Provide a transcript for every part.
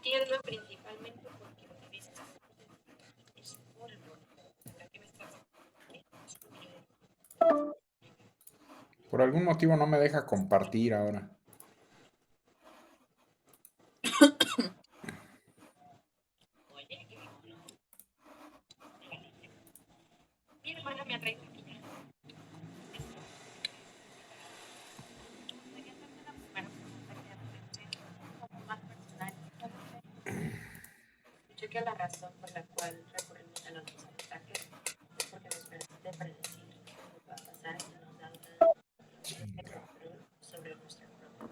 entiendo principalmente porque utilizas es polvo. ¿Qué me estás Por algún motivo no me deja compartir ahora. Oye, mi hermana me ha traído aquí ya. Quería hacerte la primera pregunta que hacerme un poco más personal. Escuché que la razón por la cual recurrimos a los aprendizajes es porque nos permite predecir lo que va a pasar y nos da una especie de control sobre nuestro propio.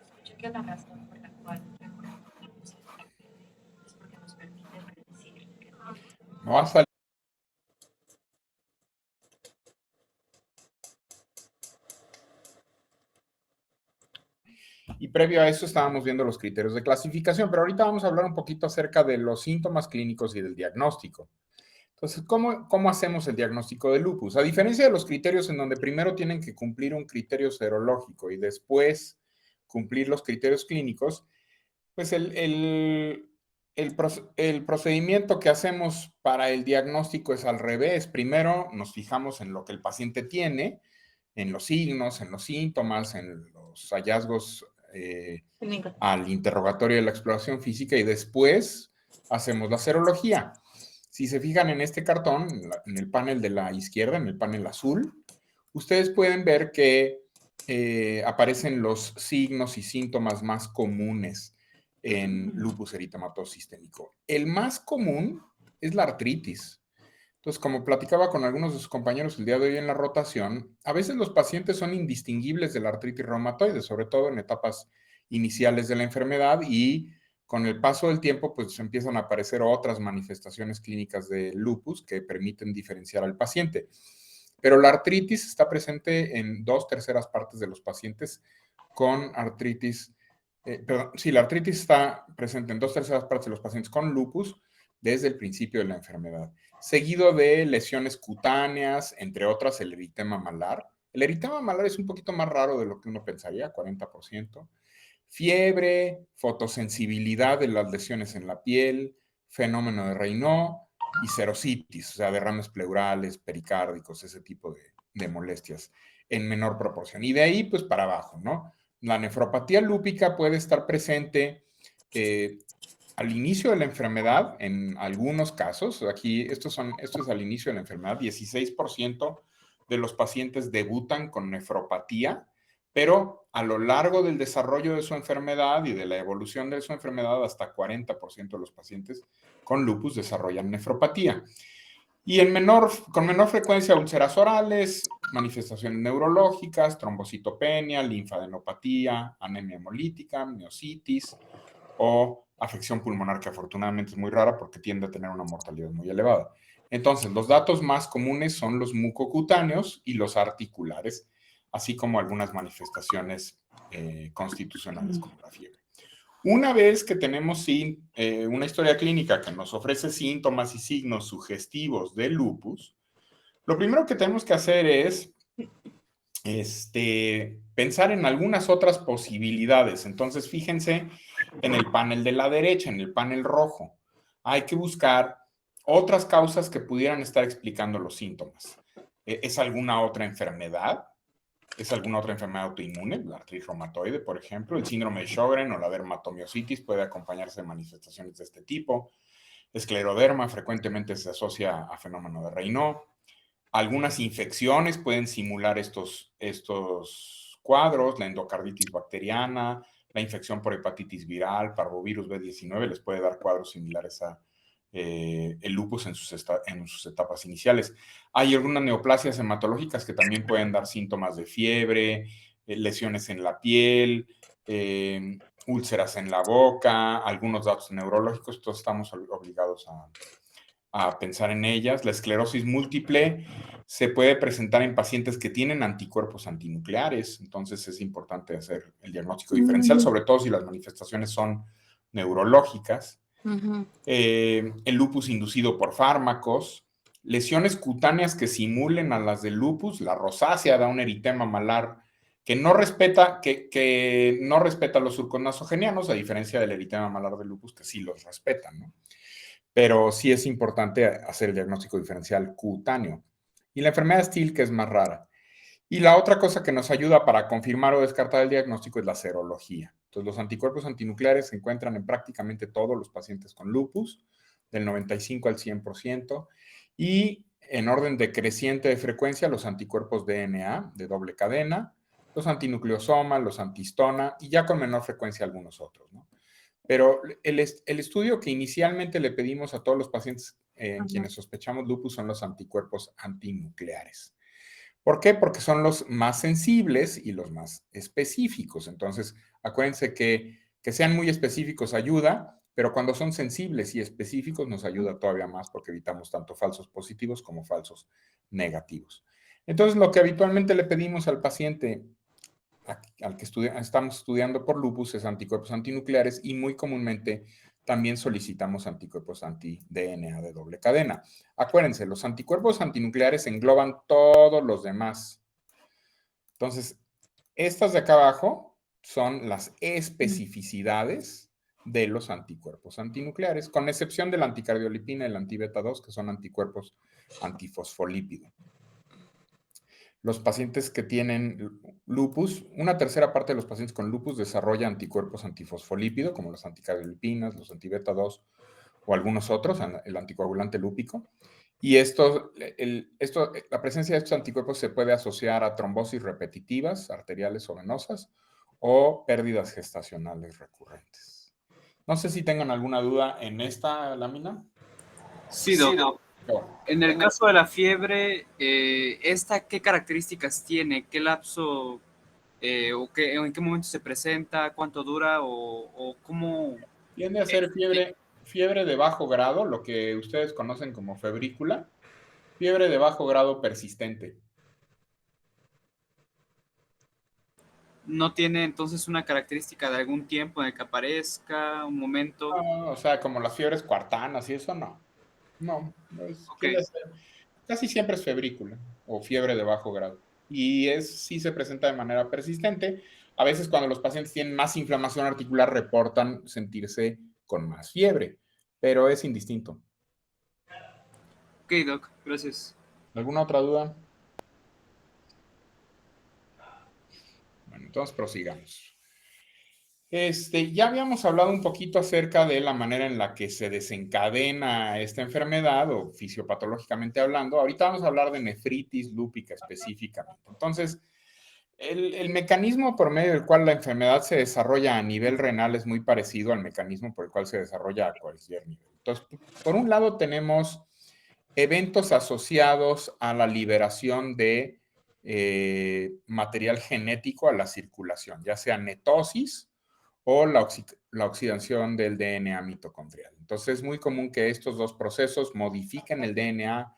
Escuché que la razón por la cual recurrimos a los aprendizajes es porque nos permite predecir qué es lo que Me va a salir. Y previo a eso estábamos viendo los criterios de clasificación, pero ahorita vamos a hablar un poquito acerca de los síntomas clínicos y del diagnóstico. Entonces, ¿cómo hacemos el diagnóstico de lupus? A diferencia de los criterios en donde primero tienen que cumplir un criterio serológico y después cumplir los criterios clínicos, pues el procedimiento que hacemos para el diagnóstico es al revés. Primero nos fijamos en lo que el paciente tiene, en los signos, en los síntomas, en los hallazgos al interrogatorio de la exploración física y después hacemos la serología. Si se fijan en este cartón, en el panel de la izquierda, en el panel azul, ustedes pueden ver que aparecen los signos y síntomas más comunes en lupus eritematoso sistémico. El más común es la artritis. Entonces, como platicaba con algunos de sus compañeros el día de hoy en la rotación, a veces los pacientes son indistinguibles de la artritis reumatoide, sobre todo en etapas iniciales de la enfermedad y con el paso del tiempo, pues empiezan a aparecer otras manifestaciones clínicas de lupus que permiten diferenciar al paciente. Pero la artritis está presente en 2/3 partes de los pacientes con artritis. La artritis está presente en 2/3 partes de los pacientes con lupus desde el principio de la enfermedad, seguido de lesiones cutáneas, entre otras el eritema malar. El eritema malar es un poquito más raro de lo que uno pensaría, 40%. Fiebre, fotosensibilidad de las lesiones en la piel, fenómeno de Raynaud y serositis, o sea, derrames pleurales, pericárdicos, ese tipo de molestias en menor proporción. Y de ahí, pues para abajo, ¿no? La nefropatía lúpica puede estar presente al inicio de la enfermedad, en algunos casos, aquí esto es al inicio de la enfermedad, 16% de los pacientes debutan con nefropatía, pero a lo largo del desarrollo de su enfermedad y de la evolución de su enfermedad, hasta 40% de los pacientes con lupus desarrollan nefropatía. Y con menor frecuencia úlceras orales, manifestaciones neurológicas, trombocitopenia, linfadenopatía, anemia hemolítica, miositis o afección pulmonar, que afortunadamente es muy rara porque tiende a tener una mortalidad muy elevada. Entonces, los datos más comunes son los mucocutáneos y los articulares, así como algunas manifestaciones constitucionales como la fiebre. Una vez que tenemos una historia clínica que nos ofrece síntomas y signos sugestivos de lupus, lo primero que tenemos que hacer es pensar en algunas otras posibilidades. Entonces, fíjense en el panel de la derecha, en el panel rojo. Hay que buscar otras causas que pudieran estar explicando los síntomas. ¿Es alguna otra enfermedad? ¿Es alguna otra enfermedad autoinmune? La artritis reumatoide, por ejemplo. El síndrome de Sjögren o la dermatomiositis puede acompañarse de manifestaciones de este tipo. Escleroderma frecuentemente se asocia a fenómeno de Raynaud. Algunas infecciones pueden simular estos cuadros, la endocarditis bacteriana, la infección por hepatitis viral, parvovirus B19 les puede dar cuadros similares a el lupus en sus etapas iniciales. Hay algunas neoplasias hematológicas que también pueden dar síntomas de fiebre, lesiones en la piel, úlceras en la boca, algunos datos neurológicos, todos estamos obligados a pensar en ellas. La esclerosis múltiple se puede presentar en pacientes que tienen anticuerpos antinucleares, entonces es importante hacer el diagnóstico diferencial, sobre todo si las manifestaciones son neurológicas. El lupus inducido por fármacos, lesiones cutáneas que simulen a las del lupus, la rosácea da un eritema malar que no respeta, que no respeta los surcos nasogenianos, a diferencia del eritema malar de lupus, que sí los respetan, ¿no? Pero sí es importante hacer el diagnóstico diferencial cutáneo. Y la enfermedad de Still, que es más rara. Y la otra cosa que nos ayuda para confirmar o descartar el diagnóstico es la serología. Entonces, los anticuerpos antinucleares se encuentran en prácticamente todos los pacientes con lupus, del 95 al 100%, y en orden decreciente de frecuencia, los anticuerpos DNA de doble cadena, los antinucleosomas, los antihistona, y ya con menor frecuencia algunos otros, ¿no? Pero el estudio que inicialmente le pedimos a todos los pacientes en quienes sospechamos lupus son los anticuerpos antinucleares. ¿Por qué? Porque son los más sensibles y los más específicos. Entonces, acuérdense que sean muy específicos ayuda, pero cuando son sensibles y específicos nos ayuda todavía más porque evitamos tanto falsos positivos como falsos negativos. Entonces, lo que habitualmente le pedimos al paciente al que estamos estudiando por lupus es anticuerpos antinucleares y muy comúnmente también solicitamos anticuerpos anti-DNA de doble cadena. Acuérdense, los anticuerpos antinucleares engloban todos los demás. Entonces, estas de acá abajo son las especificidades de los anticuerpos antinucleares, con excepción de la anticardiolipina y el antibeta 2, que son anticuerpos antifosfolípido. Los pacientes que tienen lupus, una tercera parte de los pacientes con lupus desarrolla anticuerpos antifosfolípido, como las anticardiolipinas, los antibeta 2 o algunos otros, el anticoagulante lúpico. Y la presencia de estos anticuerpos se puede asociar a trombosis repetitivas, arteriales o venosas, o pérdidas gestacionales recurrentes. No sé si tengan alguna duda en esta lámina. Sí, Doc. En el caso de la fiebre, ¿esta qué características tiene? ¿Qué lapso o en qué momento se presenta? ¿Cuánto dura? ¿O cómo? Tiende a ser fiebre de bajo grado, lo que ustedes conocen como febrícula, fiebre de bajo grado persistente. ¿No tiene entonces una característica de algún tiempo en el que aparezca, un momento? No, o sea, como las fiebres cuartanas y eso, no. No, Okay. Casi siempre es febrícula o fiebre de bajo grado. Y sí se presenta de manera persistente. A veces cuando los pacientes tienen más inflamación articular reportan sentirse con más fiebre, pero es indistinto. Ok, Doc, gracias. ¿Alguna otra duda? Bueno, entonces prosigamos. Ya habíamos hablado un poquito acerca de la manera en la que se desencadena esta enfermedad o fisiopatológicamente hablando. Ahorita vamos a hablar de nefritis lúpica específicamente. Entonces, el mecanismo por medio del cual la enfermedad se desarrolla a nivel renal es muy parecido al mecanismo por el cual se desarrolla a cualquier nivel. Entonces, por un lado tenemos eventos asociados a la liberación de material genético a la circulación, ya sea netosis o la oxidación del DNA mitocondrial. Entonces es muy común que estos dos procesos modifiquen el DNA,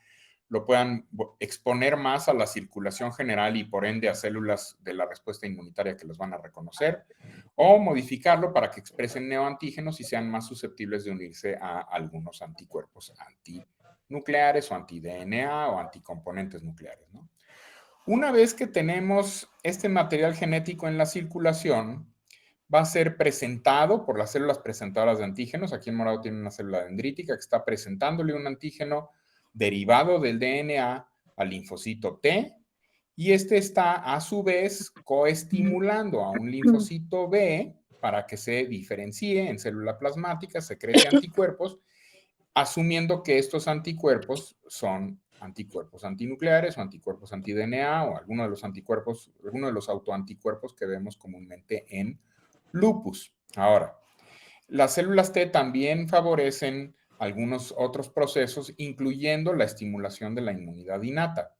lo puedan exponer más a la circulación general y por ende a células de la respuesta inmunitaria que los van a reconocer, o modificarlo para que expresen neoantígenos y sean más susceptibles de unirse a algunos anticuerpos antinucleares o anti-DNA o anticomponentes nucleares, ¿no? Una vez que tenemos este material genético en la circulación, va a ser presentado por las células presentadoras de antígenos. Aquí en morado tiene una célula dendrítica que está presentándole un antígeno derivado del DNA al linfocito T, y este está a su vez coestimulando a un linfocito B para que se diferencie en célula plasmática, secrete anticuerpos, asumiendo que estos anticuerpos son anticuerpos antinucleares o anticuerpos anti-DNA o alguno de los anticuerpos, alguno de los autoanticuerpos que vemos comúnmente en lupus. Ahora, las células T también favorecen algunos otros procesos, incluyendo la estimulación de la inmunidad innata.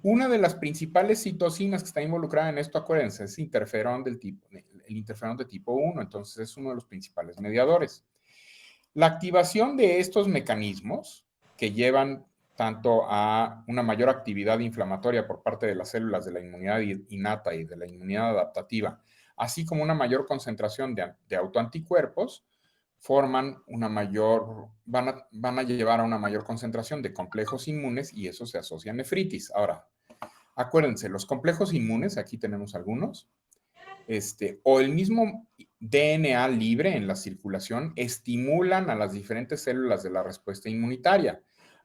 Una de las principales citocinas que está involucrada en esto, acuérdense, es el interferón de tipo 1, entonces es uno de los principales mediadores. La activación de estos mecanismos que llevan tanto a una mayor actividad inflamatoria por parte de las células de la inmunidad innata y de la inmunidad adaptativa, así como una mayor concentración de autoanticuerpos, van a llevar a una mayor concentración de complejos inmunes y eso se asocia a nefritis. Ahora, Acuérdense, los complejos inmunes, aquí tenemos algunos, o el mismo DNA libre en la circulación estimulan a las diferentes células de la respuesta inmunitaria.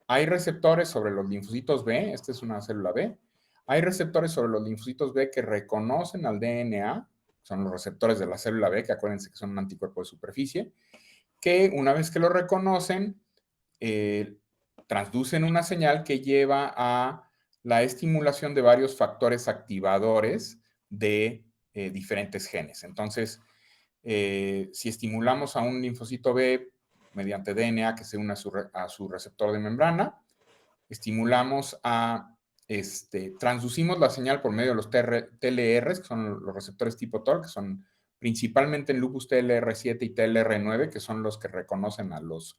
Hay receptores sobre los linfocitos B, esta es una célula B, hay receptores sobre los linfocitos B que reconocen al DNA, son los receptores de la célula B, que acuérdense que son un anticuerpo de superficie, que una vez que lo reconocen, transducen una señal que lleva a la estimulación de varios factores activadores de diferentes genes. Entonces, si estimulamos a un linfocito B mediante DNA que se une a su receptor de membrana, estimulamos transducimos la señal por medio de los TLRs, que son los receptores tipo TOR, que son principalmente en lupus TLR7 y TLR9, que son los que reconocen a los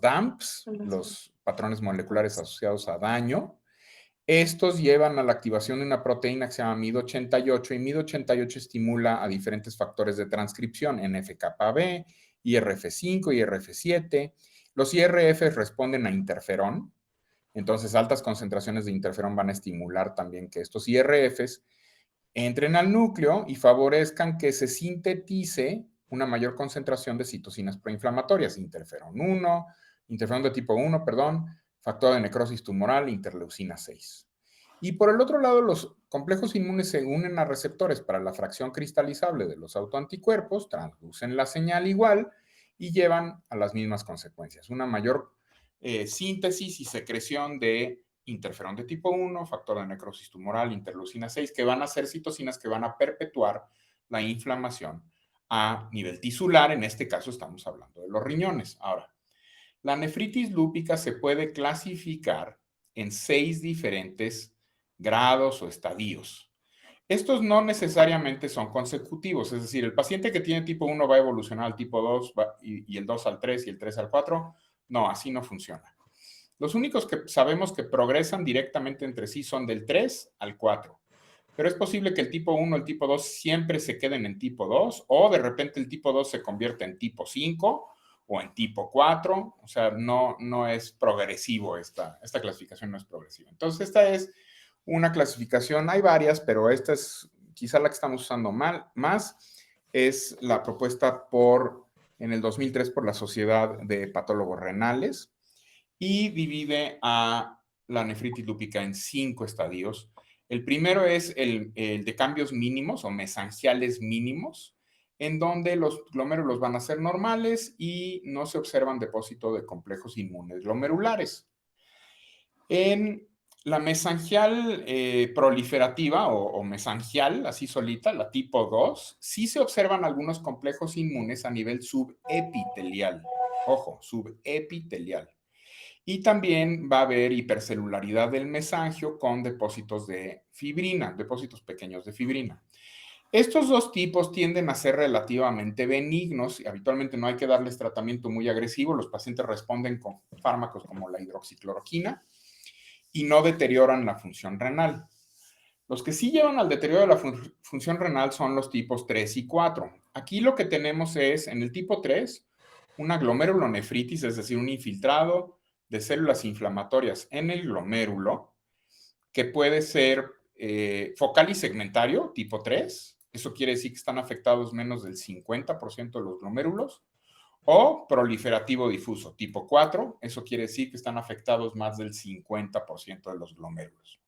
DAMPs, los patrones moleculares asociados a daño. Estos llevan a la activación de una proteína que se llama MID88 y MID88 estimula a diferentes factores de transcripción, NF-κB, IRF5, IRF7. Los IRF responden a interferón, entonces altas concentraciones de interferón van a estimular también que estos IRFs entren al núcleo y favorezcan que se sintetice una mayor concentración de citocinas proinflamatorias, interferón de tipo 1, factor de necrosis tumoral, interleucina 6. Y por el otro lado, los complejos inmunes se unen a receptores para la fracción cristalizable de los autoanticuerpos, transducen la señal igual y llevan a las mismas consecuencias. Una mayor síntesis y secreción de interferón de tipo 1, factor de necrosis tumoral, interleucina 6, que van a ser citocinas que van a perpetuar la inflamación a nivel tisular. En este caso estamos hablando de los riñones. Ahora, la nefritis lúpica se puede clasificar en 6 diferentes grados o estadios. Estos no necesariamente son consecutivos, es decir, el paciente que tiene tipo 1 va a evolucionar al tipo 2 y el 2 al 3 y el 3 al 4. No, así no funciona. Los únicos que sabemos que progresan directamente entre sí son del 3 al 4. Pero es posible que el tipo 1 y el tipo 2 siempre se queden en tipo 2 o de repente el tipo 2 se convierta en tipo 5 o en tipo 4. O sea, no es progresivo esta clasificación, no es progresiva. Entonces, esta es una clasificación, hay varias, pero esta es quizá la que estamos usando más. Es la propuesta en el 2003 por la Sociedad de Patólogos Renales y divide a la nefritis lúpica en 5 estadios. El primero es el de cambios mínimos o mesangiales mínimos, en donde los glomérulos van a ser normales y no se observan depósito de complejos inmunes glomerulares. En la mesangial proliferativa o mesangial, así solita, la tipo 2, sí se observan algunos complejos inmunes a nivel subepitelial. Ojo, subepitelial. Y también va a haber hipercelularidad del mesangio con depósitos de fibrina, depósitos pequeños de fibrina. Estos dos tipos tienden a ser relativamente benignos y habitualmente no hay que darles tratamiento muy agresivo. Los pacientes responden con fármacos como la hidroxicloroquina y no deterioran la función renal. Los que sí llevan al deterioro de la función renal son los tipos 3 y 4. Aquí lo que tenemos es, en el tipo 3, una glomerulonefritis, es decir, un infiltrado de células inflamatorias en el glomérulo, que puede ser focal y segmentario, tipo 3, eso quiere decir que están afectados menos del 50% de los glomérulos, o proliferativo difuso, tipo 4, eso quiere decir que están afectados más del 50% de los glomérulos.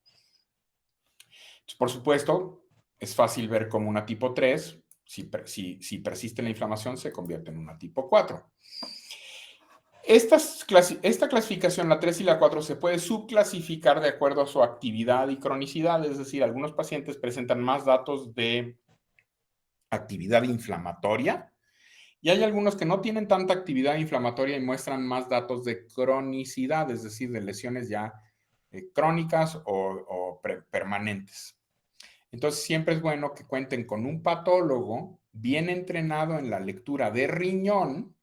Entonces, por supuesto, es fácil ver como una tipo 3, si persiste la inflamación, se convierte en una tipo 4. Esta clasificación, la 3 y la 4, se puede subclasificar de acuerdo a su actividad y cronicidad, es decir, algunos pacientes presentan más datos de actividad inflamatoria y hay algunos que no tienen tanta actividad inflamatoria y muestran más datos de cronicidad, es decir, de lesiones ya crónicas o permanentes. Entonces, siempre es bueno que cuenten con un patólogo bien entrenado en la lectura de riñón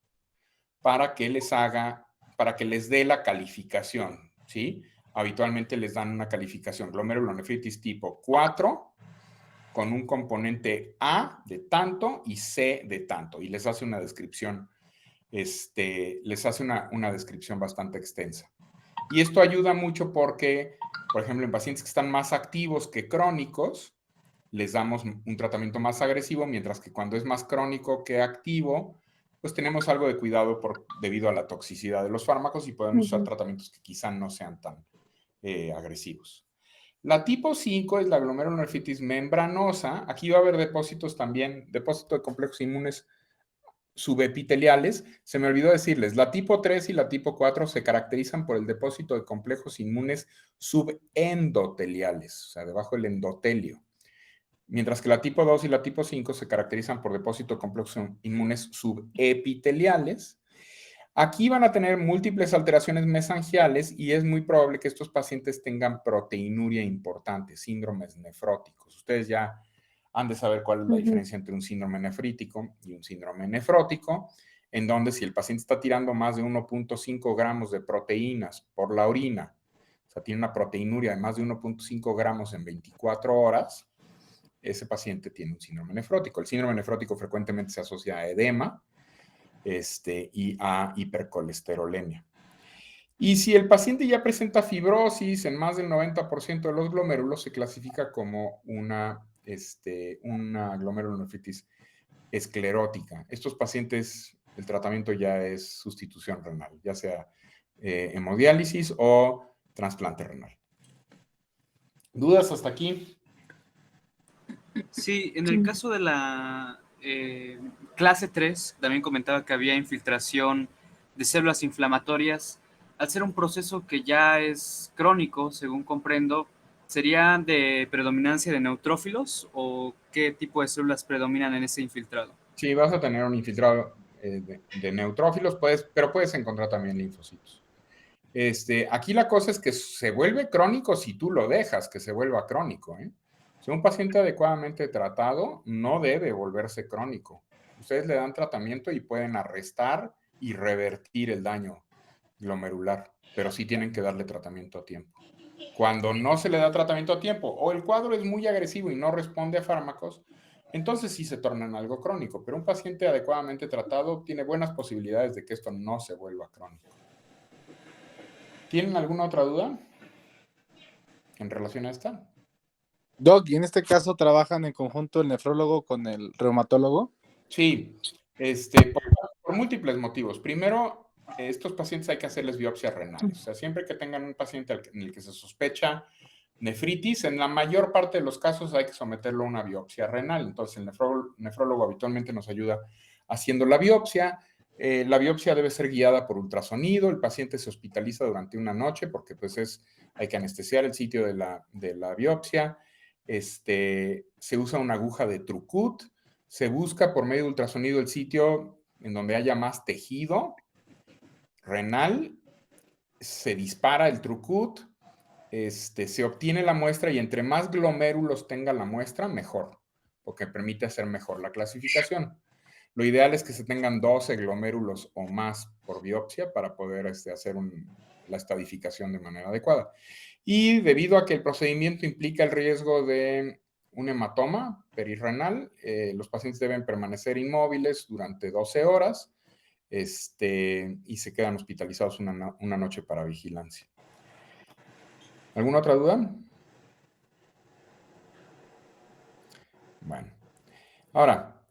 para que les dé la calificación, ¿sí? Habitualmente les dan una calificación glomerulonefritis tipo 4 con un componente A de tanto y C de tanto y les hace una descripción, una descripción bastante extensa. Y esto ayuda mucho porque Por ejemplo, en pacientes que están más activos que crónicos, les damos un tratamiento más agresivo, mientras que cuando es más crónico que activo, pues tenemos algo de cuidado debido a la toxicidad de los fármacos y podemos usar tratamientos que quizá no sean tan agresivos. La tipo 5 es la glomerulonefritis membranosa. Aquí va a haber depósitos también, depósitos de complejos inmunes subepiteliales. Se me olvidó decirles, la tipo 3 y la tipo 4 se caracterizan por el depósito de complejos inmunes subendoteliales, o sea, debajo del endotelio. Mientras que la tipo 2 y la tipo 5 se caracterizan por depósito de complejos inmunes subepiteliales. Aquí van a tener múltiples alteraciones mesangiales y es muy probable que estos pacientes tengan proteinuria importante, síndromes nefróticos. Ustedes ya han de saber cuál es la diferencia entre un síndrome nefrítico y un síndrome nefrótico, en donde si el paciente está tirando más de 1.5 gramos de proteínas por la orina, o sea, tiene una proteinuria de más de 1.5 gramos en 24 horas, ese paciente tiene un síndrome nefrótico. El síndrome nefrótico frecuentemente se asocia a edema, y a hipercolesterolemia. Y si el paciente ya presenta fibrosis en más del 90% de los glomérulos, se clasifica como una glomerulonefritis esclerótica. Estos pacientes, el tratamiento ya es sustitución renal, ya sea hemodiálisis o trasplante renal. ¿Dudas hasta aquí? Sí, en el caso de la clase 3, también comentaba que había infiltración de células inflamatorias. Al ser un proceso que ya es crónico, según comprendo, ¿sería de predominancia de neutrófilos o qué tipo de células predominan en ese infiltrado? Sí, vas a tener un infiltrado de neutrófilos, pero puedes encontrar también linfocitos. Aquí la cosa es que se vuelve crónico si tú lo dejas que se vuelva crónico, ¿eh? Si un paciente adecuadamente tratado no debe volverse crónico. Ustedes le dan tratamiento y pueden arrestar y revertir el daño glomerular, pero sí tienen que darle tratamiento a tiempo. Cuando no se le da tratamiento a tiempo o el cuadro es muy agresivo y no responde a fármacos, entonces sí se torna en algo crónico, pero un paciente adecuadamente tratado tiene buenas posibilidades de que esto no se vuelva crónico. ¿Tienen alguna otra duda en relación a esta? Doc, ¿y en este caso trabajan en conjunto el nefrólogo con el reumatólogo? Sí, por múltiples motivos. Primero, estos pacientes hay que hacerles biopsias renales. O sea, siempre que tengan un paciente en el que se sospecha nefritis, en la mayor parte de los casos hay que someterlo a una biopsia renal. Entonces, el nefrólogo habitualmente nos ayuda haciendo la biopsia. La biopsia debe ser guiada por ultrasonido. El paciente se hospitaliza durante una noche porque pues hay que anestesiar el sitio de la biopsia. Se usa una aguja de Trucut. Se busca por medio de ultrasonido el sitio en donde haya más tejido renal. Se dispara el Trucut. Se obtiene la muestra y entre más glomérulos tenga la muestra, mejor, porque permite hacer mejor la clasificación. Lo ideal es que se tengan 12 glomérulos o más por biopsia para poder hacer la estadificación de manera adecuada. Y debido a que el procedimiento implica el riesgo de un hematoma perirrenal, los pacientes deben permanecer inmóviles durante 12 horas y se quedan hospitalizados una noche para vigilancia. ¿Alguna otra duda? Bueno, ahora,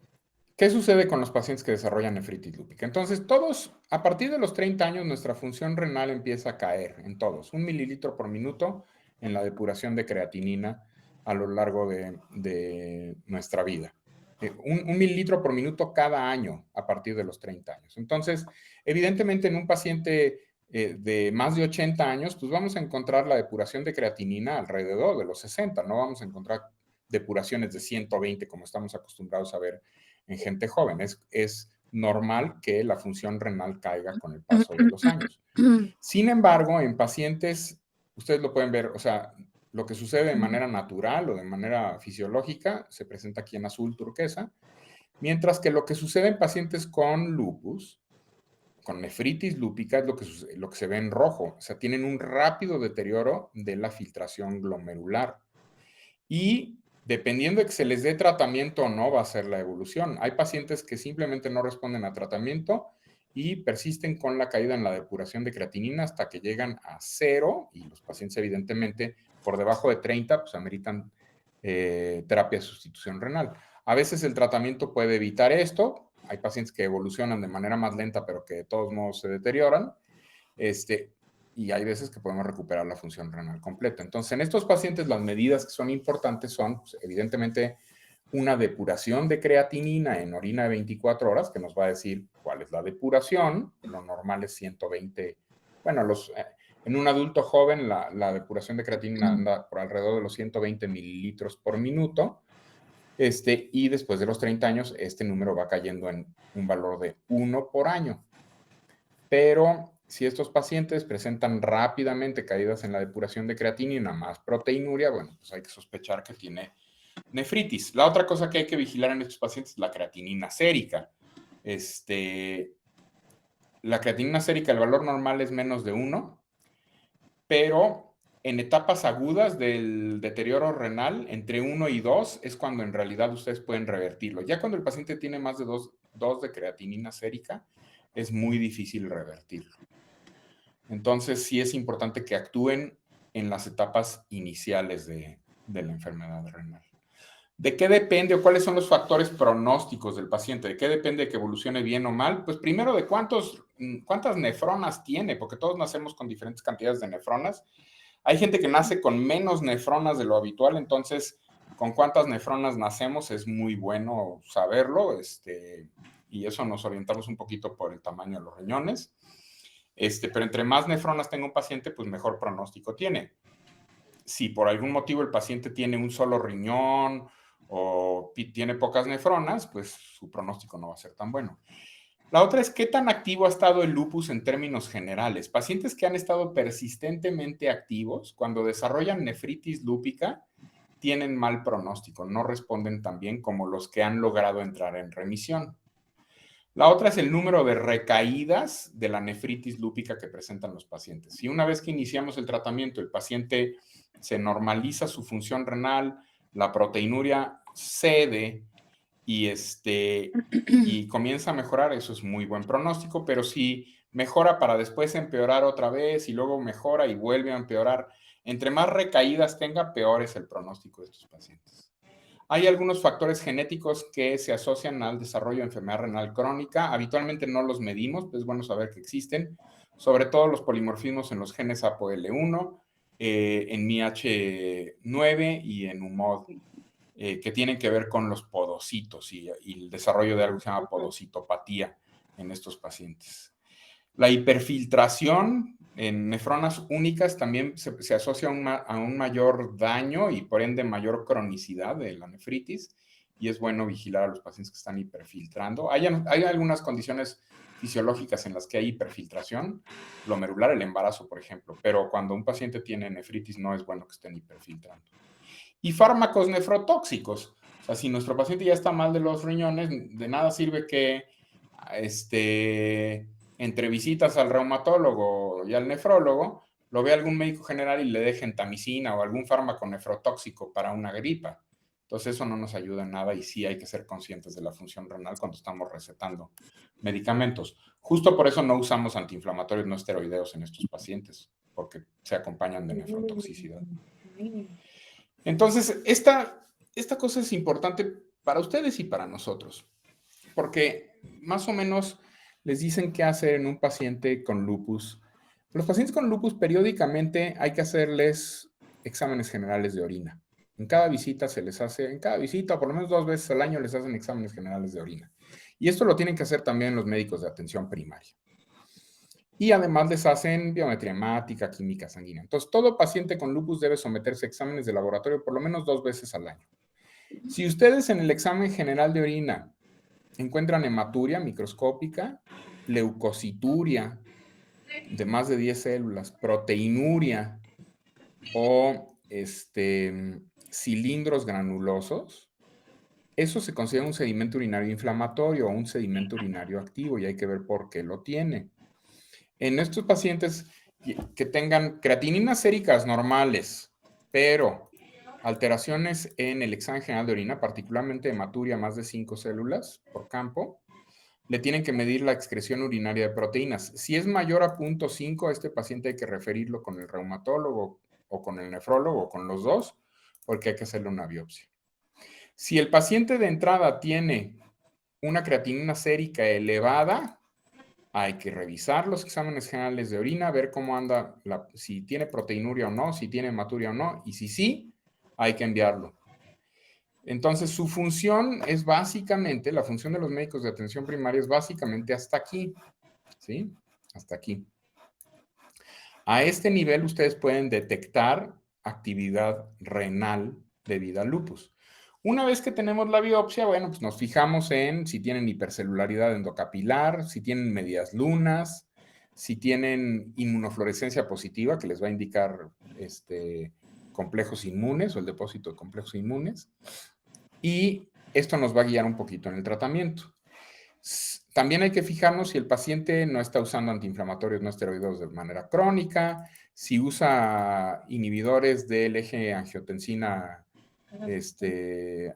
¿qué sucede con los pacientes que desarrollan nefritis lúpica? Entonces, todos, a partir de los 30 años, nuestra función renal empieza a caer en todos. 1 mililitro por minuto en la depuración de creatinina a lo largo de nuestra vida. 1 mililitro por minuto cada año a partir de los 30 años. Entonces, evidentemente, en un paciente de más de 80 años, pues vamos a encontrar la depuración de creatinina alrededor de los 60. No vamos a encontrar depuraciones de 120 como estamos acostumbrados a ver en gente joven. Es normal que la función renal caiga con el paso de los años. Sin embargo, en pacientes, ustedes lo pueden ver, o sea, lo que sucede de manera natural o de manera fisiológica se presenta aquí en azul turquesa, mientras que lo que sucede en pacientes con lupus, con nefritis lúpica, es lo que se ve en rojo. O sea, tienen un rápido deterioro de la filtración glomerular. Y dependiendo de que se les dé tratamiento o no, va a ser la evolución. Hay pacientes que simplemente no responden a tratamiento y persisten con la caída en la depuración de creatinina hasta que llegan a 0 y los pacientes evidentemente por debajo de 30 pues ameritan terapia de sustitución renal. A veces el tratamiento puede evitar esto. Hay pacientes que evolucionan de manera más lenta pero que de todos modos se deterioran. Y hay veces que podemos recuperar la función renal completa. Entonces, en estos pacientes las medidas que son importantes son, pues, evidentemente, una depuración de creatinina en orina de 24 horas, que nos va a decir cuál es la depuración. Lo normal es 120. Bueno, en un adulto joven la depuración de creatinina anda por alrededor de los 120 mililitros por minuto. Y después de los 30 años, este número va cayendo en un valor de 1 por año. Pero si estos pacientes presentan rápidamente caídas en la depuración de creatinina más proteinuria, bueno, pues hay que sospechar que tiene nefritis. La otra cosa que hay que vigilar en estos pacientes es la creatinina sérica. La creatinina sérica, el valor normal es menos de 1, pero en etapas agudas del deterioro renal, entre 1 y 2 es cuando en realidad ustedes pueden revertirlo. Ya cuando el paciente tiene más de 2 de creatinina sérica, es muy difícil revertirlo. Entonces, sí es importante que actúen en las etapas iniciales de la enfermedad renal. ¿De qué depende o cuáles son los factores pronósticos del paciente? ¿De qué depende que evolucione bien o mal? Pues primero de cuántas nefronas tiene, porque todos nacemos con diferentes cantidades de nefronas. Hay gente que nace con menos nefronas de lo habitual, entonces con cuántas nefronas nacemos es muy bueno saberlo, y eso nos orientamos un poquito por el tamaño de los riñones. Pero entre más nefronas tenga un paciente, pues mejor pronóstico tiene. Si por algún motivo el paciente tiene un solo riñón o tiene pocas nefronas, pues su pronóstico no va a ser tan bueno. La otra es qué tan activo ha estado el lupus en términos generales. Pacientes que han estado persistentemente activos, cuando desarrollan nefritis lúpica, tienen mal pronóstico, no responden tan bien como los que han logrado entrar en remisión. La otra es el número de recaídas de la nefritis lúpica que presentan los pacientes. Si una vez que iniciamos el tratamiento el paciente se normaliza su función renal, la proteinuria cede y comienza a mejorar, eso es muy buen pronóstico, pero si mejora para después empeorar otra vez y luego mejora y vuelve a empeorar, entre más recaídas tenga, peor es el pronóstico de estos pacientes. Hay algunos factores genéticos que se asocian al desarrollo de enfermedad renal crónica. Habitualmente no los medimos, pero es bueno saber que existen, sobre todo los polimorfismos en los genes ApoL1, en MIH9 y en UMOD, que tienen que ver con los podocitos y el desarrollo de algo que se llama podocitopatía en estos pacientes. La hiperfiltración en nefronas únicas también se asocia a un mayor daño y por ende mayor cronicidad de la nefritis, y es bueno vigilar a los pacientes que están hiperfiltrando. Hay algunas condiciones fisiológicas en las que hay hiperfiltración, glomerular, el embarazo, por ejemplo, pero cuando un paciente tiene nefritis no es bueno que estén hiperfiltrando. Y fármacos nefrotóxicos. O sea, si nuestro paciente ya está mal de los riñones, de nada sirve que entre visitas al reumatólogo y al nefrólogo, lo vea algún médico general y le dé gentamicina o algún fármaco nefrotóxico para una gripa. Entonces eso no nos ayuda en nada y sí hay que ser conscientes de la función renal cuando estamos recetando medicamentos. Justo por eso no usamos antiinflamatorios no esteroideos en estos pacientes, porque se acompañan de nefrotoxicidad. Entonces, esta cosa es importante para ustedes y para nosotros, porque más o menos les dicen qué hacer en un paciente con lupus. Los pacientes con lupus periódicamente hay que hacerles exámenes generales de orina. En cada visita por lo menos 2 veces al año les hacen exámenes generales de orina. Y esto lo tienen que hacer también los médicos de atención primaria. Y además les hacen biometría hemática, química sanguínea. Entonces, todo paciente con lupus debe someterse a exámenes de laboratorio por lo menos 2 veces al año. Si ustedes en el examen general de orina encuentran hematuria microscópica, leucocituria de más de 10 células, proteinuria o cilindros granulosos, eso se considera un sedimento urinario inflamatorio o un sedimento urinario activo y hay que ver por qué lo tiene. En estos pacientes que tengan creatininas séricas normales, pero alteraciones en el examen general de orina, particularmente hematuria más de 5 células por campo, le tienen que medir la excreción urinaria de proteínas. Si es mayor a 0.5, este paciente hay que referirlo con el reumatólogo o con el nefrólogo o con los dos, porque hay que hacerle una biopsia. Si el paciente de entrada tiene una creatinina sérica elevada, hay que revisar los exámenes generales de orina, ver cómo anda, si tiene proteinuria o no, si tiene hematuria o no, y si sí, hay que enviarlo. Entonces, su función es básicamente, la función de los médicos de atención primaria es básicamente hasta aquí, ¿sí? Hasta aquí. A este nivel ustedes pueden detectar actividad renal debida al lupus. Una vez que tenemos la biopsia, bueno, pues nos fijamos en si tienen hipercelularidad endocapilar, si tienen medias lunas, si tienen inmunofluorescencia positiva, que les va a indicar complejos inmunes o el depósito de complejos inmunes. Y esto nos va a guiar un poquito en el tratamiento. También hay que fijarnos si el paciente no está usando antiinflamatorios no esteroideos de manera crónica, si usa inhibidores del eje angiotensina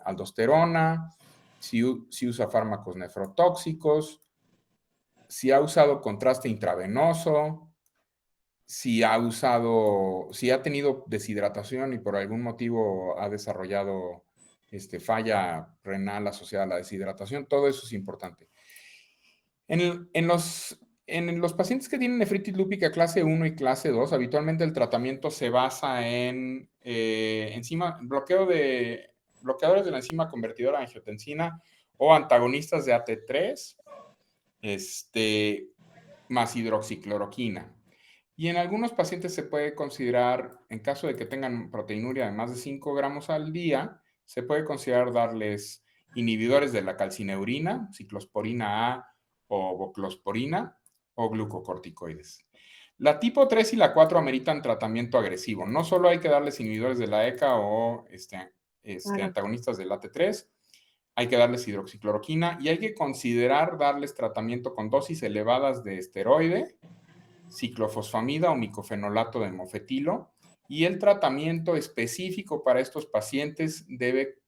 aldosterona, si usa fármacos nefrotóxicos, si ha usado contraste intravenoso, si ha tenido deshidratación y por algún motivo ha desarrollado falla renal asociada a la deshidratación, todo eso es importante. En los pacientes que tienen nefritis lúpica clase 1 y clase 2, habitualmente el tratamiento se basa en bloqueadores de la enzima convertidora de angiotensina o antagonistas de AT3, más hidroxicloroquina. Y en algunos pacientes se puede considerar, en caso de que tengan proteinuria de más de 5 gramos al día, se puede considerar darles inhibidores de la calcineurina, ciclosporina A o voclosporina o glucocorticoides. La tipo 3 y la 4 ameritan tratamiento agresivo. No solo hay que darles inhibidores de la ECA o antagonistas del AT3, hay que darles hidroxicloroquina y hay que considerar darles tratamiento con dosis elevadas de esteroide, ciclofosfamida o micofenolato de mofetilo, y el tratamiento específico para estos pacientes debe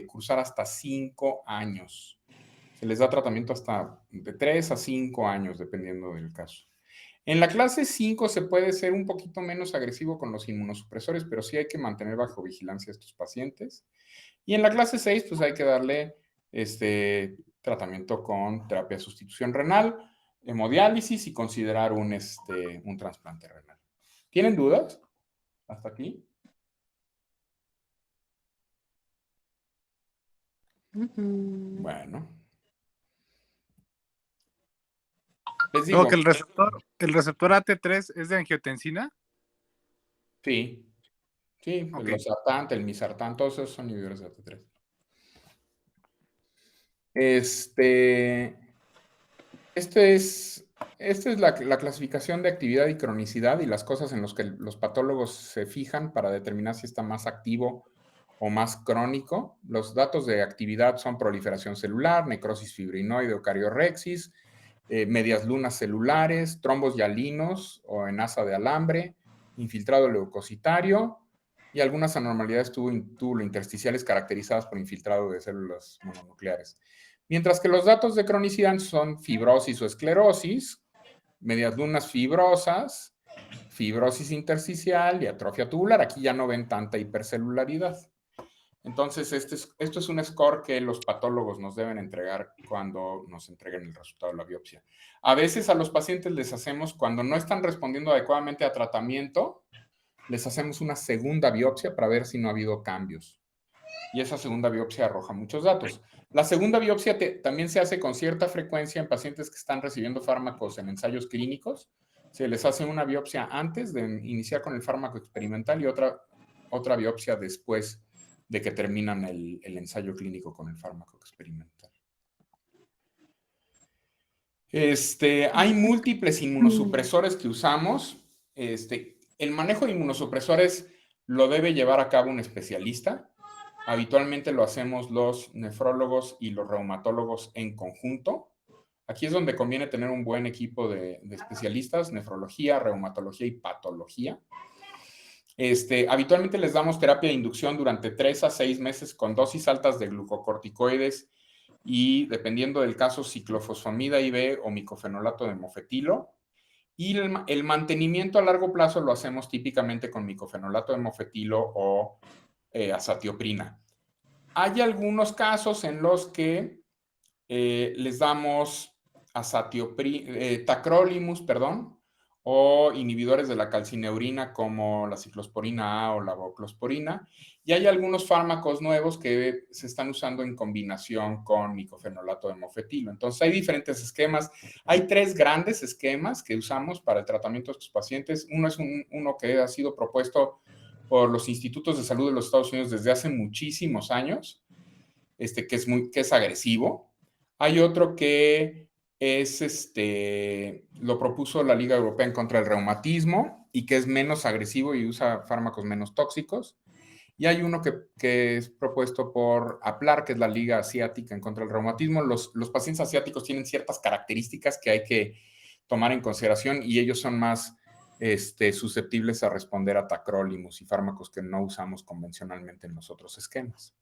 cursar hasta 5 años. Se les da tratamiento hasta de 3 a 5 años, dependiendo del caso. En la clase 5 se puede ser un poquito menos agresivo con los inmunosupresores, pero sí hay que mantener bajo vigilancia a estos pacientes. Y en la clase 6, pues hay que darle tratamiento con terapia de sustitución renal, hemodiálisis y considerar un trasplante renal. ¿Tienen dudas hasta aquí? Bueno. Les digo. No, que el receptor AT3 es de angiotensina. Sí. Sí, Ok. el losartán, el misartán, todos esos son inhibidores de AT3. Esta es la clasificación de actividad y cronicidad y las cosas en las que los patólogos se fijan para determinar si está más activo o más crónico. Los datos de actividad son proliferación celular, necrosis fibrinoide o cariorrexis, medias lunas celulares, trombos hialinos o en asa de alambre, infiltrado leucocitario y algunas anormalidades tubulointersticiales caracterizadas por infiltrado de células mononucleares. Mientras que los datos de cronicidad son fibrosis o esclerosis, medias lunas fibrosas, fibrosis intersticial y atrofia tubular. Aquí ya no ven tanta hipercelularidad. Entonces, esto es un score que los patólogos nos deben entregar cuando nos entreguen el resultado de la biopsia. A veces a los pacientes les hacemos, cuando no están respondiendo adecuadamente a tratamiento, les hacemos una segunda biopsia para ver si no ha habido cambios. Y esa segunda biopsia arroja muchos datos. La segunda biopsia también se hace con cierta frecuencia en pacientes que están recibiendo fármacos en ensayos clínicos. Se les hace una biopsia antes de iniciar con el fármaco experimental y otra biopsia después de que terminan el ensayo clínico con el fármaco experimental. Hay múltiples inmunosupresores que usamos. El manejo de inmunosupresores lo debe llevar a cabo un especialista. Habitualmente lo hacemos los nefrólogos y los reumatólogos en conjunto. Aquí es donde conviene tener un buen equipo de especialistas, nefrología, reumatología y patología. Habitualmente les damos terapia de inducción durante 3 a 6 meses con dosis altas de glucocorticoides y dependiendo del caso, ciclofosfamida IV o micofenolato de mofetilo. Y el mantenimiento a largo plazo lo hacemos típicamente con micofenolato de mofetilo o azatioprina. Hay algunos casos en los que les damos tacrolimus, perdón, o inhibidores de la calcineurina como la ciclosporina A o la voclosporina. Y hay algunos fármacos nuevos que se están usando en combinación con micofenolato de mofetilo. Entonces hay diferentes esquemas. Hay 3 grandes esquemas que usamos para el tratamiento de estos pacientes. Uno es uno que ha sido propuesto por los institutos de salud de los Estados Unidos desde hace muchísimos años, que es agresivo. Hay otro que lo propuso la Liga Europea en contra del reumatismo y que es menos agresivo y usa fármacos menos tóxicos. Y hay uno que es propuesto por APLAR, que es la Liga Asiática en contra del reumatismo. Los pacientes asiáticos tienen ciertas características que hay que tomar en consideración y ellos son más susceptibles a responder a tacrolimus y fármacos que no usamos convencionalmente en los otros esquemas.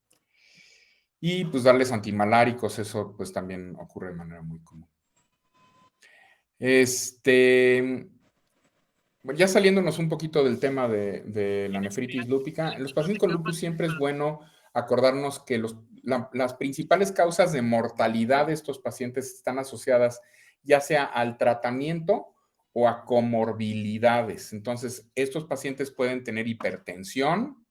Y pues darles antimaláricos, eso pues también ocurre de manera muy común. Ya saliéndonos un poquito del tema de la nefritis lúpica, en los pacientes con lupus siempre es bueno acordarnos que las principales causas de mortalidad de estos pacientes están asociadas ya sea al tratamiento o a comorbilidades. Entonces, estos pacientes pueden tener hipertensión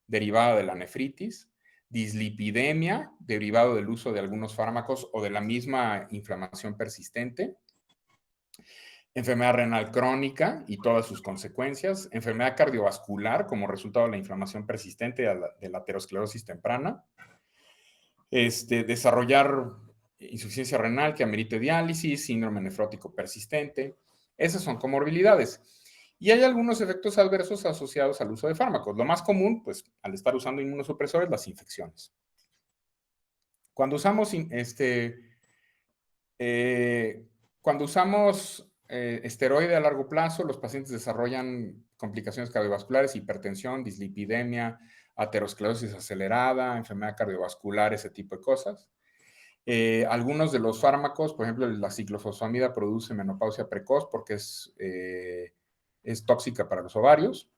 derivada de la nefritis, dislipidemia derivado del uso de algunos fármacos o de la misma inflamación persistente, enfermedad renal crónica y todas sus consecuencias, enfermedad cardiovascular como resultado de la inflamación persistente de la aterosclerosis temprana, desarrollar insuficiencia renal que amerite diálisis, síndrome nefrótico persistente. Esas son comorbilidades. Y hay algunos efectos adversos asociados al uso de fármacos. Lo más común, pues, al estar usando inmunosupresores, las infecciones. Cuando usamos esteroide a largo plazo, los pacientes desarrollan complicaciones cardiovasculares, hipertensión, dislipidemia, aterosclerosis acelerada, enfermedad cardiovascular, ese tipo de cosas. Algunos de los fármacos, por ejemplo, la ciclofosfamida produce menopausia precoz porque es tóxica para los ovarios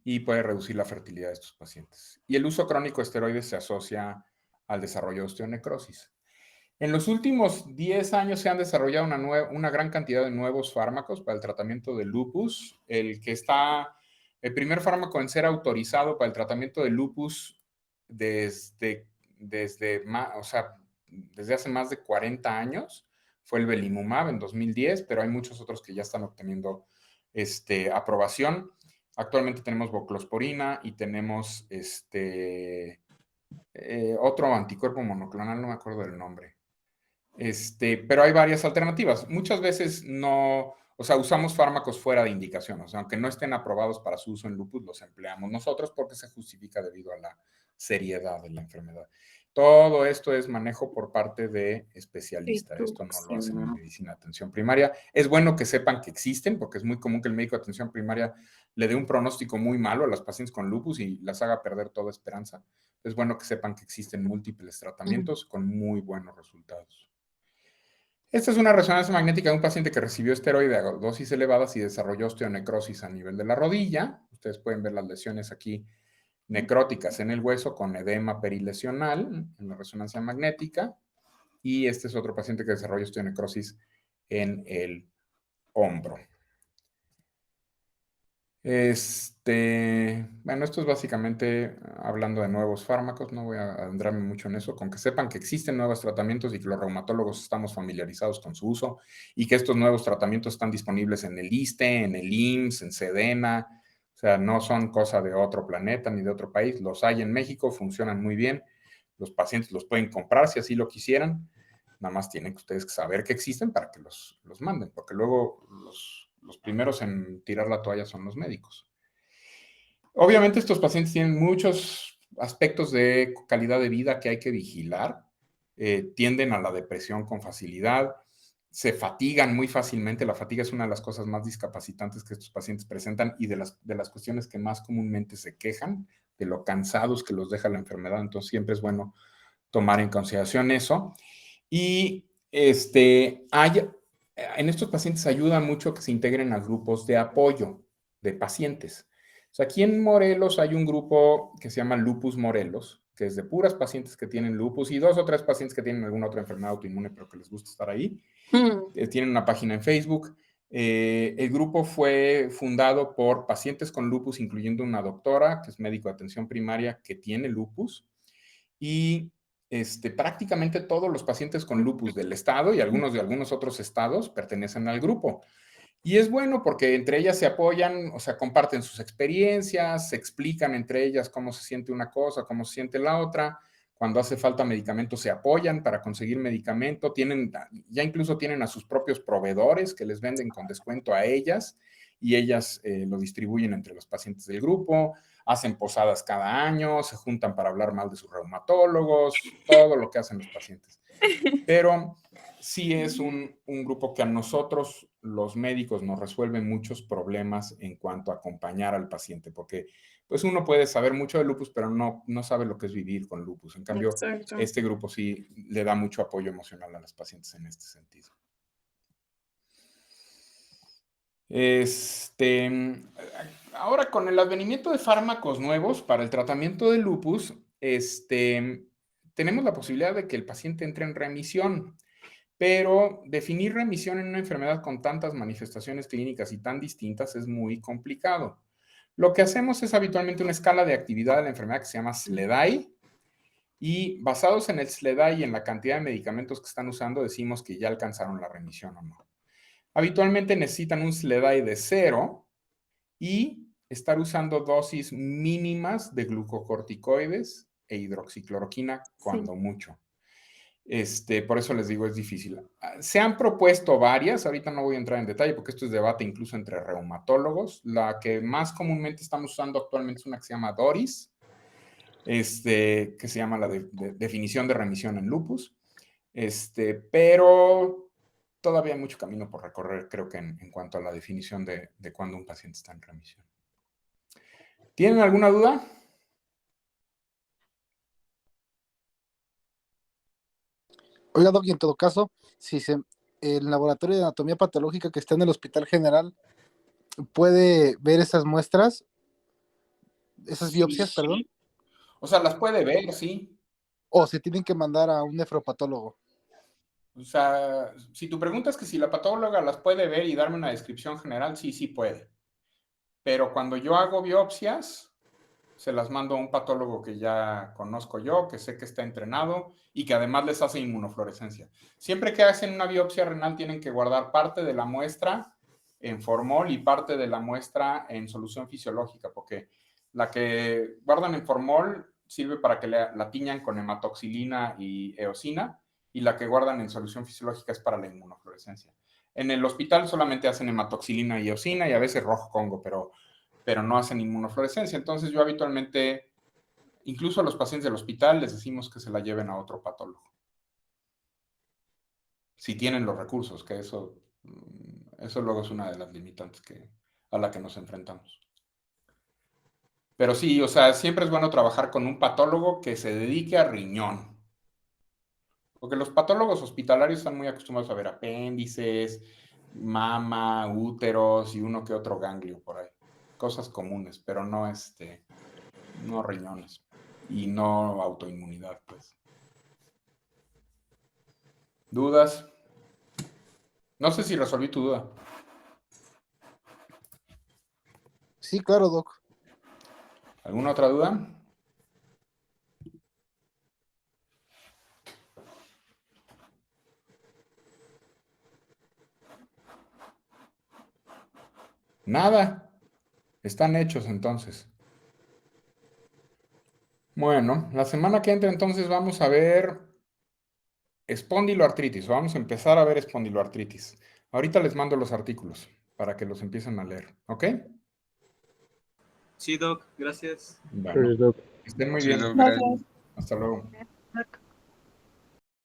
y puede reducir la fertilidad de estos pacientes. Y el uso crónico de esteroides se asocia al desarrollo de osteonecrosis. En los últimos 10 años se han desarrollado una gran cantidad de nuevos fármacos para el tratamiento del lupus. El primer fármaco en ser autorizado para el tratamiento del lupus desde hace más de 40 años fue el belimumab en 2010, pero hay muchos otros que ya están obteniendo aprobación. Actualmente tenemos voclosporina y tenemos otro anticuerpo monoclonal, no me acuerdo del nombre. Pero hay varias alternativas. Muchas veces usamos fármacos fuera de indicación, aunque no estén aprobados para su uso en lupus, los empleamos nosotros porque se justifica debido a la seriedad de la enfermedad. Todo esto es manejo por parte de especialistas. Esto no lo hacen en medicina de atención primaria. Es bueno que sepan que existen, porque es muy común que el médico de atención primaria le dé un pronóstico muy malo a las pacientes con lupus y las haga perder toda esperanza. Es bueno que sepan que existen múltiples tratamientos con muy buenos resultados. Esta es una resonancia magnética de un paciente que recibió esteroide a dosis elevadas y desarrolló osteonecrosis a nivel de la rodilla. Ustedes pueden ver las lesiones aquí necróticas en el hueso con edema perilesional en la resonancia magnética. Y este es otro paciente que desarrolló osteonecrosis en el hombro. Bueno, esto es básicamente hablando de nuevos fármacos, no voy a adentrarme mucho en eso, con que sepan que existen nuevos tratamientos y que los reumatólogos estamos familiarizados con su uso y que estos nuevos tratamientos están disponibles en el ISSSTE, en el IMSS, en SEDENA, o sea, no son cosa de otro planeta ni de otro país, los hay en México, funcionan muy bien, los pacientes los pueden comprar si así lo quisieran, nada más tienen ustedes que saber que existen para que los manden, porque luego los primeros en tirar la toalla son los médicos. Obviamente estos pacientes tienen muchos aspectos de calidad de vida que hay que vigilar, tienden a la depresión con facilidad, se fatigan muy fácilmente, la fatiga es una de las cosas más discapacitantes que estos pacientes presentan y de las cuestiones que más comúnmente se quejan, de lo cansados que los deja la enfermedad, entonces siempre es bueno tomar en consideración eso. Y en estos pacientes ayuda mucho que se integren a grupos de apoyo de pacientes. O sea, aquí en Morelos hay un grupo que se llama Lupus Morelos, que es de puras pacientes que tienen lupus y 2 o 3 pacientes que tienen alguna otra enfermedad autoinmune, pero que les gusta estar ahí. Tienen una página en Facebook. El grupo fue fundado por pacientes con lupus, incluyendo una doctora, que es médico de atención primaria, que tiene lupus. Y prácticamente todos los pacientes con lupus del estado y algunos de algunos otros estados pertenecen al grupo. Y es bueno porque entre ellas se apoyan, o sea, comparten sus experiencias, se explican entre ellas cómo se siente una cosa, cómo se siente la otra. Cuando hace falta medicamento se apoyan para conseguir medicamento. Ya incluso tienen a sus propios proveedores que les venden con descuento a ellas y ellas lo distribuyen entre los pacientes del grupo. Hacen posadas cada año, se juntan para hablar mal de sus reumatólogos, todo lo que hacen los pacientes. Pero sí es un grupo que a nosotros, los médicos, nos resuelve muchos problemas en cuanto a acompañar al paciente, porque pues uno puede saber mucho de lupus, pero no sabe lo que es vivir con lupus. En cambio, este grupo sí le da mucho apoyo emocional a los pacientes en este sentido. Ahora, con el advenimiento de fármacos nuevos para el tratamiento de lupus, tenemos la posibilidad de que el paciente entre en remisión. Pero definir remisión en una enfermedad con tantas manifestaciones clínicas y tan distintas es muy complicado. Lo que hacemos es habitualmente una escala de actividad de la enfermedad que se llama SLEDAI, y basados en el SLEDAI y en la cantidad de medicamentos que están usando, decimos que ya alcanzaron la remisión o no. Habitualmente necesitan un SLEDAI de 0 y estar usando dosis mínimas de glucocorticoides e hidroxicloroquina cuando mucho. Por eso les digo, es difícil. Se han propuesto varias, ahorita no voy a entrar en detalle porque esto es debate incluso entre reumatólogos. La que más comúnmente estamos usando actualmente es una que se llama DORIS, que se llama la definición de remisión en lupus. Pero todavía hay mucho camino por recorrer, creo que en cuanto a la definición de cuándo un paciente está en remisión. ¿Tienen alguna duda? Oiga, Doc, y en todo caso, si el laboratorio de anatomía patológica que está en el Hospital General puede ver esas muestras, esas biopsias, perdón, O sea, las puede ver, sí. o se tienen que mandar a un nefropatólogo. O sea, si tu pregunta es que si la patóloga las puede ver y darme una descripción general, sí puede. Pero cuando yo hago biopsias, se las mando a un patólogo que ya conozco yo, que sé que está entrenado y que además les hace inmunofluorescencia. Siempre que hacen una biopsia renal tienen que guardar parte de la muestra en formol y parte de la muestra en solución fisiológica, porque la que guardan en formol sirve para que la tiñan con hematoxilina y eosina, y la que guardan en solución fisiológica es para la inmunofluorescencia. En el hospital solamente hacen hematoxilina y eosina y a veces rojo congo, pero no hacen inmunofluorescencia. Entonces yo habitualmente, incluso a los pacientes del hospital, les decimos que se la lleven a otro patólogo. Si tienen los recursos, que eso luego es una de las limitantes a la que nos enfrentamos. Pero sí, o sea, siempre es bueno trabajar con un patólogo que se dedique a riñón. Porque los patólogos hospitalarios están muy acostumbrados a ver apéndices, mama, úteros y uno que otro ganglio por ahí. Cosas comunes, pero no no riñones y no autoinmunidad, pues. ¿Dudas? No sé si resolví tu duda. Sí, claro, Doc. ¿Alguna otra duda? Nada. Están hechos entonces. Bueno, la semana que entra entonces vamos a ver espondiloartritis. Vamos a empezar a ver espondiloartritis. Ahorita les mando los artículos para que los empiecen a leer, ¿ok? Sí, Doc, gracias. Bueno, Doc. estén muy Sí, bien. Doc, gracias. Hasta luego.